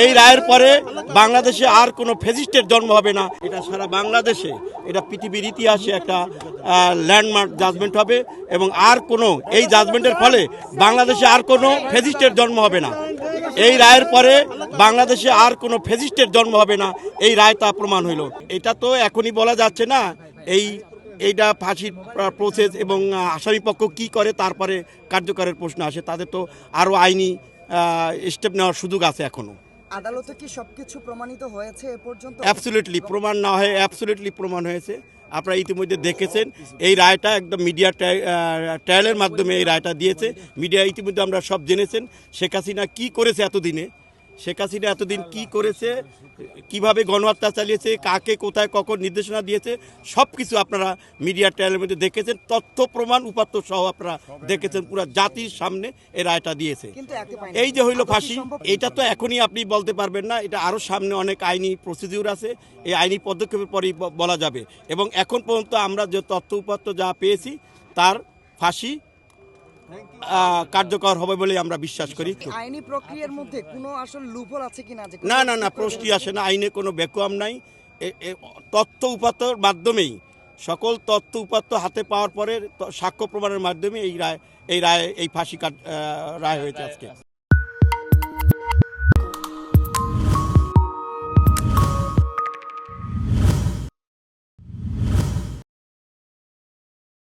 এই রায়ের পরে বাংলাদেশে আর কোনো ফ্যাসিস্টের জন্ম হবে না। এটা সারা বাংলাদেশে, এটা পৃথিবীর ইতিহাসে একটা ল্যান্ডমার্ক জাজমেন্ট হবে এবং আর কোনো এই জাজমেন্টের ফলে বাংলাদেশে আর কোনো ফ্যাসিস্টের জন্ম হবে না। এই রায়ের পরে বাংলাদেশে আর কোনো ফ্যাসিস্টের জন্ম হবে না, এই রায় তা প্রমাণ হইল। এটা তো এখনই বলা যাচ্ছে না এইটা ফাঁসির প্রসেস এবং আসামি পক্ষ কী করে তারপরে কার্যকরের প্রশ্ন আসে। তাদের তো আরও আইনি স্টেপ নেওয়ার সুযোগ আছে এখনও। আদালতে কি সবকিছু প্রমাণিত হয়েছে এ পর্যন্ত? অ্যাবসলিউটলি প্রমাণ না হয় অ্যাবসলিউটলি প্রমাণ হয়েছে। আপনারা ইতিমধ্যে দেখেছেন এই রায়টা একদম মিডিয়া ট্রায়ালের মাধ্যমে এই রায়টা দিয়েছে। মিডিয়া ইতিমধ্যে আমরা সব জেনেছেন শেখ হাসিনা কী করেছে এতদিনে, শেখ হাসিনা এতদিন কী করেছে, কিভাবে গণহত্যা চালিয়েছে, কাকে কোথায় কখন নির্দেশনা দিয়েছে, সব কিছু আপনারা মিডিয়া ট্রায়ালের মধ্যে দেখেছেন। তথ্য প্রমাণ উপাত্ত সহ আপনারা দেখেছেন, পুরো জাতির সামনে এই রায়টা দিয়েছে। এই যে হইল ফাঁসি, এটা তো এখনই আপনি বলতে পারবেন না, এটা আরও সামনে অনেক আইনি প্রসিডিউর আছে, এই আইনি পদক্ষেপের পরেই বলা যাবে। এবং এখন পর্যন্ত আমরা যে তথ্য উপাত্ত যা পেয়েছি তার ফাঁসি কার্যকর হবে বলে আমরা বিশ্বাস করি। আইনি প্রক্রিয়ার মধ্যে কোনো আসল লুপহোল আছে কিনা? না প্রশ্নই আসে না, আইনে কোনো ভ্যাকুয়াম নাই। তথ্য উপাত্তর মাধ্যমেই, সকল তথ্য উপাত্ত হাতে পাওয়ার পরে সাক্ষ্য প্রমাণের মাধ্যমে এই রায় এই ফাঁসি রায় হয়েছে আজকে।